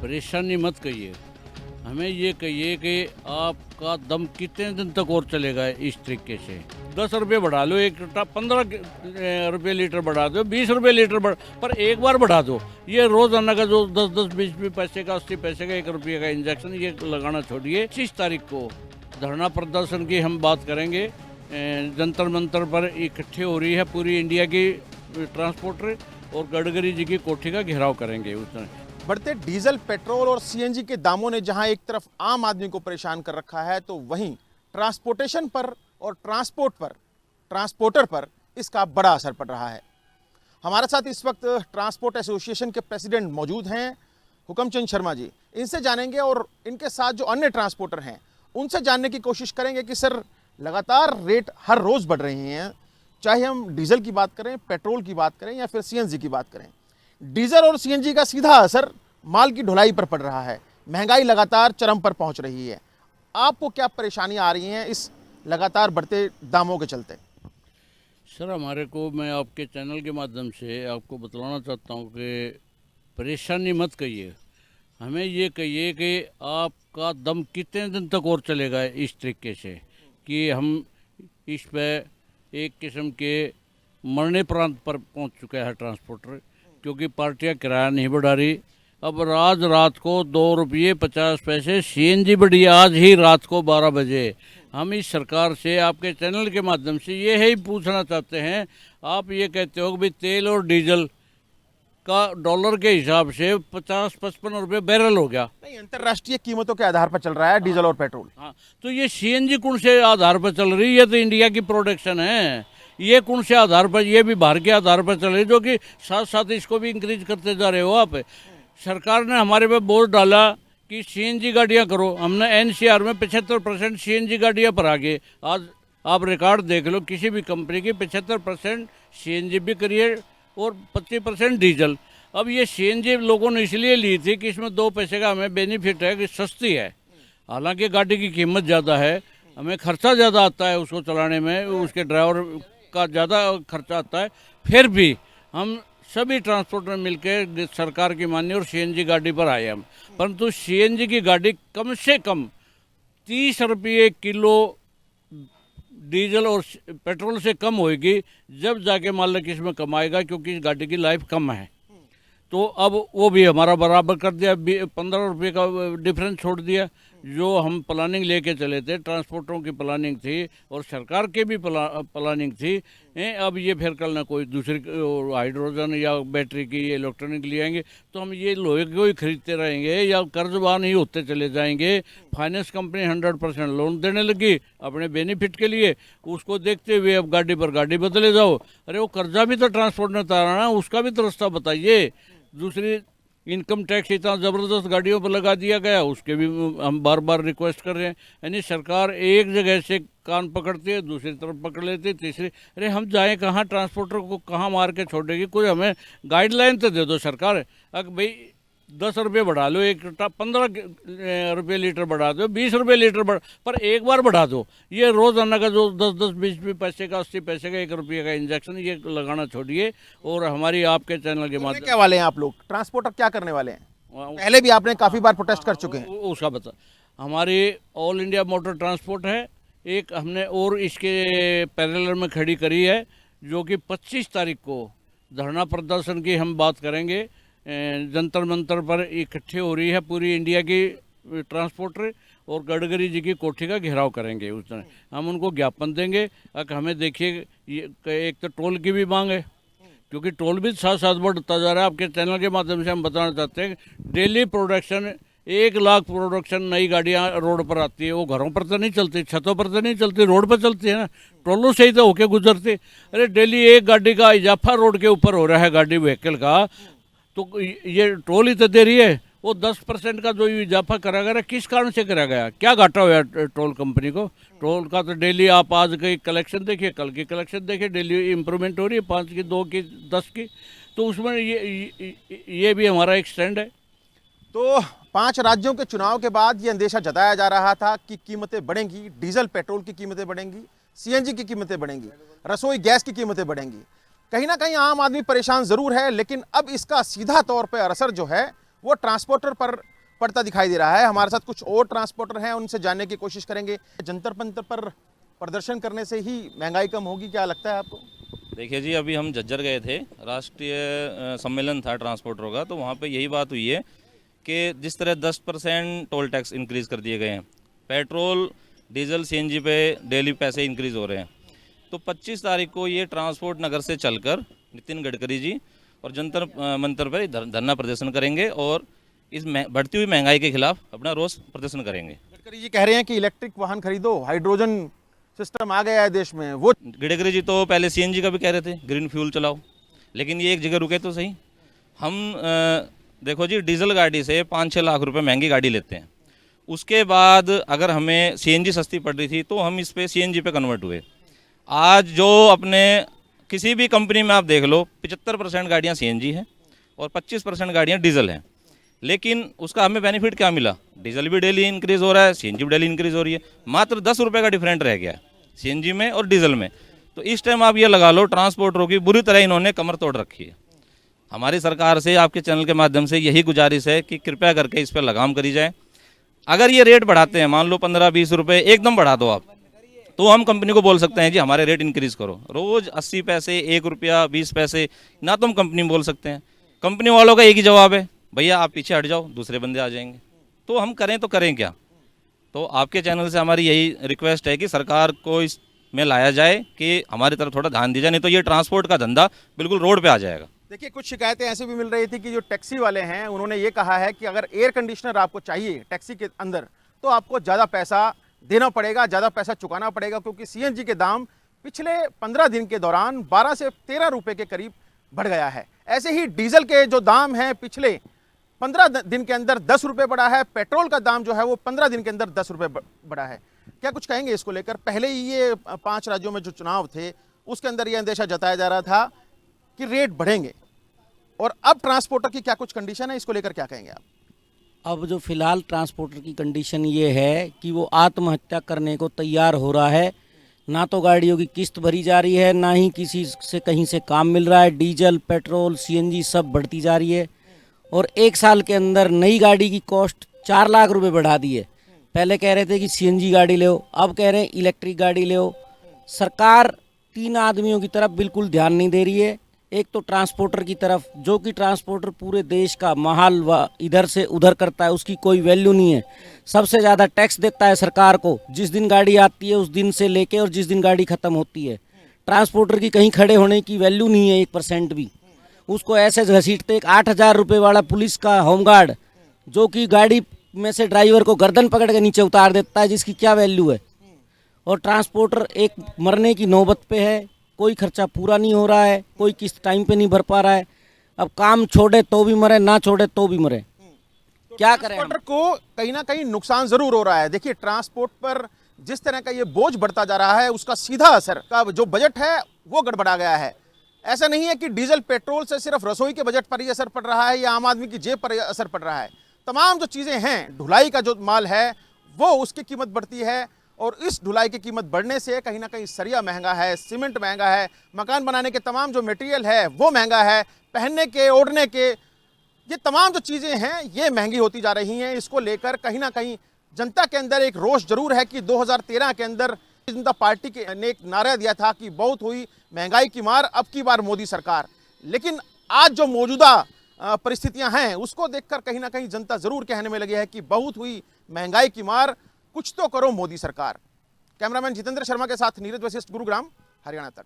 परेशानी मत कहिए, हमें ये कहिए कि आपका दम कितने दिन तक और चलेगा इस तरीके से। 10 रुपये बढ़ा लो, 15 रुपये लीटर बढ़ा दो, 20 रुपये लीटर पर एक बार बढ़ा दो। ये रोजाना का जो 10-10, 20-20 पैसे का, 80 पैसे का, 1 रुपये का इंजेक्शन ये लगाना छोड़िए। 25 तारीख को धरना प्रदर्शन की हम बात करेंगे। जंतर मंतर पर इकट्ठे हो रही है पूरी इंडिया की ट्रांसपोर्टर, और गडकरी जी की कोठी का घेराव करेंगे उस समय। बढ़ते डीजल, पेट्रोल और सीएनजी के दामों ने जहां एक तरफ आम आदमी को परेशान कर रखा है, तो वहीं ट्रांसपोर्टेशन पर और ट्रांसपोर्टर पर इसका बड़ा असर पड़ रहा है। हमारे साथ इस वक्त ट्रांसपोर्ट एसोसिएशन के प्रेसिडेंट मौजूद हैं, हुकमचंद शर्मा जी। इनसे जानेंगे और इनके साथ जो अन्य ट्रांसपोर्टर हैं उनसे जानने की कोशिश करेंगे कि सर, लगातार रेट हर रोज़ बढ़ रही हैं, चाहे हम डीजल की बात करें, पेट्रोल की बात करें या फिर सीएनजी की बात करें। डीजल और सीएनजी का सीधा असर माल की ढुलाई पर पड़ रहा है। महंगाई लगातार चरम पर पहुंच रही है। आपको क्या परेशानी आ रही है इस लगातार बढ़ते दामों के चलते? सर, हमारे को, मैं आपके चैनल के माध्यम से आपको बतलाना चाहता हूँ कि परेशानी मत कहिए, हमें ये कहिए कि आपका दम कितने दिन तक और चलेगा इस तरीके से कि हम इस पे एक किस्म के मरने प्रांत पर पहुंच चुके हैं ट्रांसपोर्टर, क्योंकि पार्टियां किराया नहीं बढ़ा रही। अब रात को 2 रुपये 50 पैसे सीएनजी बढ़ी, आज ही रात को 12 बजे। हम इस सरकार से आपके चैनल के माध्यम से ये ही पूछना चाहते हैं, आप ये कहते हो कि भाई तेल और डीजल का डॉलर के हिसाब से 50-55 रुपये बैरल हो गया। नहीं, अंतर्राष्ट्रीय कीमतों के आधार पर चल रहा है डीजल और पेट्रोल। हाँ, तो ये सीएनजी कौन से आधार पर चल रही है? ये तो इंडिया की प्रोडक्शन है। ये कौन से आधार पर? ये भी बाहर के आधार पर चल रही है, जो कि साथ साथ इसको भी इंक्रीज करते जा रहे हो आप। सरकार ने हमारे पे बोर्ड डाला कि सीएनजी गाड़ियाँ करो, हमने एनसीआर में 75% सीएनजी गाड़ियाँ पर आ गए। आज आप रिकॉर्ड देख लो, किसी भी कंपनी की 75% सीएनजी भी करी है और 25% डीजल। अब ये सीएनजी लोगों ने इसलिए ली थी कि इसमें 2 पैसे का हमें बेनिफिट है कि सस्ती है। हालांकि गाड़ी की कीमत ज़्यादा है, हमें खर्चा ज़्यादा आता है उसको चलाने में, उसके ड्राइवर का ज़्यादा खर्चा आता है। फिर भी हम सभी ट्रांसपोर्टर मिलकर सरकार की मानी और सीएनजी गाड़ी पर आए हम। परंतु सीएनजी की गाड़ी कम से कम 30 रुपये किलो डीजल और पेट्रोल से कम होएगी, जब जाके मालिक इसमें कमाएगा, क्योंकि इस गाड़ी की लाइफ कम है। तो अब वो भी हमारा बराबर कर दिया, 15 रुपये का डिफरेंस छोड़ दिया। जो हम प्लानिंग लेके चले थे, ट्रांसपोर्टरों की प्लानिंग थी और सरकार के भी प्लानिंग थी। अब ये फिर कल ना कोई दूसरी हाइड्रोजन या बैटरी की इलेक्ट्रॉनिक ले आएंगे, तो हम ये लोहे को ही खरीदते रहेंगे या कर्जवान ही होते चले जाएंगे। फाइनेंस कंपनी 100% लोन देने लगी अपने बेनिफिट के लिए, उसको देखते हुए अब गाड़ी पर गाड़ी बदले जाओ। अरे वो कर्जा भी तो ट्रांसपोर्ट ने उतारना, उसका भी तो रास्ता बताइए। दूसरी, इनकम टैक्स इतना ज़बरदस्त गाड़ियों पर लगा दिया गया, उसके भी हम बार बार रिक्वेस्ट कर रहे हैं। यानी सरकार एक जगह से कान पकड़ती है, दूसरी तरफ पकड़ लेती है, तीसरी, अरे हम जाएं कहाँ? ट्रांसपोर्टर को कहाँ मार के छोड़ेगी? कोई हमें गाइडलाइन तो दे दो सरकार। अगर भाई 10 रुपये बढ़ा लो, 15 रुपये लीटर बढ़ा दो, 20 रुपये लीटर पर एक बार बढ़ा दो। ये रोजाना का जो 10-10, 20-20 पैसे का, 80 पैसे का, 1 रुपये का इंजेक्शन ये लगाना छोड़िए। और हमारी आपके चैनल के माध्यम, क्या वाले हैं आप लोग ट्रांसपोर्टर, क्या करने वाले हैं? पहले भी आपने काफी बार प्रोटेस्ट कर चुके हैं। उसका बता। हमारी ऑल इंडिया मोटर ट्रांसपोर्ट है, एक हमने और इसके पैरेलल में खड़ी करी है, जो कि 25 तारीख को धरना प्रदर्शन की हम बात करेंगे। जंतर मंतर पर इकट्ठे हो रही है पूरी इंडिया की ट्रांसपोर्टर, और गडकरी जी की कोठी का घेराव करेंगे उस तरह। हम उनको ज्ञापन देंगे। अगर हमें देखिए, एक तो टोल की भी मांग है, क्योंकि टोल भी साथ साथ बढ़ता जा रहा है। आपके चैनल के माध्यम से हम बताना चाहते हैं, डेली प्रोडक्शन 1 लाख प्रोडक्शन नई गाड़ियाँ रोड पर आती है। वो घरों पर तो नहीं चलती, छतों पर तो नहीं चलती, रोड पर चलती है ना, टोलों से ही तो होके गुजरती। अरे डेली एक गाड़ी का इजाफा रोड के ऊपर हो रहा है, गाड़ी व्हीकल का, तो ये टोल ही तो दे रही है। वो 10% का जो इजाफा करा गया, किस कारण से करा गया? क्या घाटा हुआ टोल कंपनी को? टोल का तो डेली आप आज की कलेक्शन देखिए, कल की कलेक्शन देखिए, डेली इम्प्रूवमेंट हो रही है, 5 की, 2 की, 10 की। तो उसमें ये भी हमारा एक स्टैंड है। तो 5 राज्यों के चुनाव के बाद ये अंदेशा जताया जा रहा था कि कीमतें बढ़ेंगी, डीजल पेट्रोल की कीमतें बढ़ेंगी, सीएनजी की कीमतें बढ़ेंगी, रसोई गैस की कीमतें बढ़ेंगी। कहीं ना कहीं आम आदमी परेशान जरूर है, लेकिन अब इसका सीधा तौर पर असर जो है वो ट्रांसपोर्टर पर पड़ता दिखाई दे रहा है। हमारे साथ कुछ और ट्रांसपोर्टर हैं, उनसे जानने की कोशिश करेंगे। जंतर मंतर पर प्रदर्शन करने से ही महंगाई कम होगी, क्या लगता है आपको? देखिए जी, अभी हम झज्जर गए थे, राष्ट्रीय सम्मेलन था ट्रांसपोर्टरों का, तो वहाँ पे यही बात हुई है कि जिस तरह 10% टोल टैक्स इंक्रीज़ कर दिए गए हैं, पेट्रोल डीजल सीएनजी पे डेली पैसे इंक्रीज़ हो रहे हैं, तो 25 तारीख को ये ट्रांसपोर्ट नगर से चलकर नितिन गडकरी जी और जंतर मंतर पर धरना प्रदर्शन करेंगे और इस बढ़ती हुई महंगाई के खिलाफ अपना रोष प्रदर्शन करेंगे। गडकरी जी कह रहे हैं कि इलेक्ट्रिक वाहन खरीदो, हाइड्रोजन सिस्टम आ गया है देश में। वो गडकरी जी तो पहले सीएनजी का भी कह रहे थे, ग्रीन फ्यूल चलाओ, लेकिन ये एक जगह रुके तो सही। हम देखो जी, डीजल गाड़ी से 5-6 लाख रुपए महंगी गाड़ी लेते हैं, उसके बाद अगर हमें सीएनजी सस्ती पड़ रही थी तो हम इस पे सीएनजी पे कन्वर्ट हुए। आज जो अपने किसी भी कंपनी में आप देख लो, 75% गाड़ियाँ सीएनजी हैं और 25% गाड़ियाँ डीजल हैं, लेकिन उसका हमें बेनिफिट क्या मिला? डीजल भी डेली इंक्रीज़ हो रहा है, सीएनजी भी डेली इंक्रीज़ हो रही है, मात्र 10 रुपये का डिफरेंट रह गया है सीएनजी में और डीजल में। तो इस टाइम आप ये लगा लो, ट्रांसपोर्टरों की बुरी तरह इन्होंने कमर तोड़ रखी है। हमारी सरकार से आपके चैनल के माध्यम से यही गुजारिश है कि कृपया करके इस पर लगाम करी जाए। अगर ये रेट बढ़ाते हैं, मान लो 15-20 रुपये एकदम बढ़ा दो आप, तो हम कंपनी को बोल सकते हैं जी हमारे रेट इंक्रीज़ करो। रोज़ 80 पैसे, 1 रुपया 20 पैसे ना तो हम कंपनी में बोल सकते हैं। कंपनी वालों का एक ही जवाब है, भैया आप पीछे हट जाओ, दूसरे बंदे आ जाएंगे। तो हम करें तो करें क्या? तो आपके चैनल से हमारी यही रिक्वेस्ट है कि सरकार को इसमें लाया जाए कि हमारी तरफ थोड़ा ध्यान दिया जाए, नहीं तो ये ट्रांसपोर्ट का धंधा बिल्कुल रोड पे आ जाएगा। देखिए, कुछ शिकायतें ऐसी भी मिल रही थी कि जो टैक्सी वाले हैं उन्होंने ये कहा है कि अगर एयर कंडीशनर आपको चाहिए टैक्सी के अंदर तो आपको ज़्यादा पैसा देना पड़ेगा, ज़्यादा पैसा चुकाना पड़ेगा, क्योंकि सीएनजी के दाम पिछले 15 दिन के दौरान 12 से 13 रुपये के करीब बढ़ गया है। ऐसे ही डीजल के जो दाम हैं पिछले 15 दिन के अंदर 10 रुपये बढ़ा है। पेट्रोल का दाम जो है वो 15 दिन के अंदर 10 रुपये बढ़ा है। क्या कुछ कहेंगे इसको लेकर? पहले ही ये 5 राज्यों में जो चुनाव थे उसके अंदर ये अंदेशा जताया जा रहा था कि रेट बढ़ेंगे, और अब ट्रांसपोर्टर की क्या कुछ कंडीशन है, इसको लेकर क्या कहेंगे आप? अब जो फिलहाल ट्रांसपोर्टर की कंडीशन ये है कि वो आत्महत्या करने को तैयार हो रहा है। ना तो गाड़ियों की किस्त भरी जा रही है, ना ही किसी से कहीं से काम मिल रहा है। डीजल, पेट्रोल, सीएनजी सब बढ़ती जा रही है, और 1 साल के अंदर नई गाड़ी की कॉस्ट 4 लाख रुपए बढ़ा दी है। पहले कह रहे थे कि सीएनजी गाड़ी ले, अब कह रहे हैं इलेक्ट्रिक गाड़ी ले। सरकार 3 आदमियों की तरफ बिल्कुल ध्यान नहीं दे रही है। एक तो ट्रांसपोर्टर की तरफ, जो कि ट्रांसपोर्टर पूरे देश का माल इधर से उधर करता है, उसकी कोई वैल्यू नहीं है। सबसे ज़्यादा टैक्स देता है सरकार को, जिस दिन गाड़ी आती है उस दिन से लेके और जिस दिन गाड़ी ख़त्म होती है। ट्रांसपोर्टर की कहीं खड़े होने की वैल्यू नहीं है 1% भी। उसको ऐसे घसीटते, एक 8,000 रुपये वाला पुलिस का होमगार्ड जो कि गाड़ी में से ड्राइवर को गर्दन पकड़ के नीचे उतार देता है, जिसकी क्या वैल्यू है। और ट्रांसपोर्टर एक मरने की नौबत पे है, कोई खर्चा पूरा नहीं हो रहा है, कोई किस्त टाइम पे नहीं भर पा रहा है। अब काम छोड़े तो भी मरे, ना छोड़े तो भी मरे, क्या करें? ट्रांसपोर्टर को कहीं ना कहीं नुकसान जरूर हो रहा है। देखिए, ट्रांसपोर्ट पर जिस तरह का ये बोझ बढ़ता जा रहा है उसका सीधा असर का जो बजट है वो गड़बड़ा गया है। ऐसा नहीं है कि डीजल पेट्रोल से सिर्फ रसोई के बजट पर ही असर पड़ रहा है या आम आदमी की जेब पर असर पड़ रहा है। तमाम जो चीज़ें हैं, ढुलाई का जो माल है वो उसकी कीमत बढ़ती है, और इस ढुलाई की कीमत बढ़ने से कहीं ना कहीं सरिया महंगा है, सीमेंट महंगा है, मकान बनाने के तमाम जो मटेरियल है वो महंगा है, पहनने के, ओढ़ने के, ये तमाम जो चीज़ें हैं ये महंगी होती जा रही हैं। इसको लेकर कहीं ना कहीं जनता के अंदर एक रोष जरूर है कि 2013 के अंदर जनता पार्टी ने एक नारा दिया था कि बहुत हुई महंगाई की मार, अब की बार मोदी सरकार। लेकिन आज जो मौजूदा परिस्थितियां हैं उसको देखकर कहीं ना कहीं जनता जरूर कहने में लगी है कि बहुत हुई महंगाई की मार, कुछ तो करो मोदी सरकार। कैमरामैन जितेंद्र शर्मा के साथ नीरज वशिष्ठ, गुरुग्राम, हरियाणा तक।